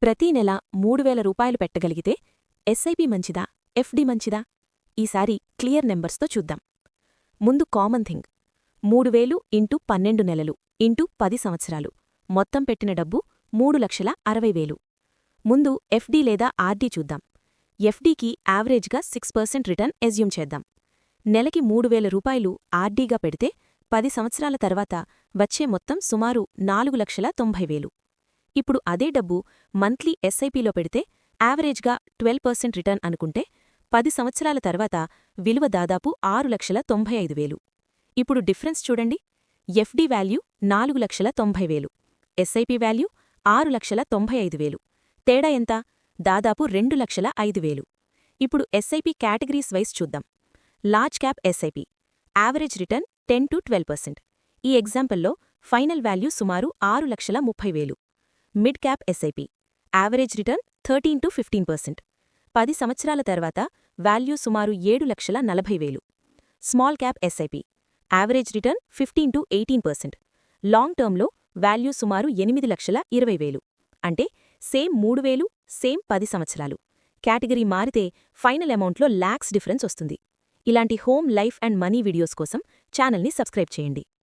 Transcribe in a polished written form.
ప్రతీ నెల 3000 రూపాయలు పెట్టగలిగితే ఎస్ఐపి మంచిదా, ఎఫ్డి మంచిదా? ఈసారి క్లియర్ నెంబర్స్తో చూద్దాం. ముందు కామన్ థింగ్ 3000 ఇంటూ 12 నెలలు ఇంటూ 10 సంవత్సరాలు, మొత్తం పెట్టిన డబ్బు 3,60,000. ముందు ఎఫ్డి లేదా ఆర్డీ చూద్దాం. ఎఫ్డీకి యావరేజ్గా 6% రిటర్న్ ఎజ్యూమ్ చేద్దాం. నెలకి 3000 రూపాయలు ఆర్డీగా పెడితే 10 సంవత్సరాల తర్వాత వచ్చే మొత్తం సుమారు 4,90,000. ఇప్పుడు అదే డబ్బు మంత్లీ ఎస్ఐపిలో పెడితే యావరేజ్గా 12% రిటర్న్ అనుకుంటే 10 సంవత్సరాల తర్వాత విలువ దాదాపు 6,95,000. ఇప్పుడు డిఫరెన్స్ చూడండి. FD value 4,90,000, SIP value 6,95,000. తేడా ఎంత? దాదాపు 2,05,000. ఇప్పుడు ఎస్ఐపి కేటగిరీస్ వైజ్ చూద్దాం. Large cap SIP average return 10-12%. ఈ ఎగ్జాంపుల్లో ఫైనల్ వాల్యూ సుమారు 6,30,000. Mid cap SIP average return 13-15%. 10 సంవత్సరాల తర్వాత వాల్యూ సుమారు 7,40,000. Small cap SIP average return 15-18%. Long టర్మ్లో వాల్యూ సుమారు 8,20,000. అంటే సేమ్ 3,000, సేమ్ 10 సంవత్సరాలు. కేటగిరీ మారితే ఫైనల్ అమౌంట్లో లాక్స్ డిఫరెన్స్ వస్తుంది. ఇలాంటి home, life and money videos కోసం ఛానల్ని సబ్స్క్రైబ్ చేయండి.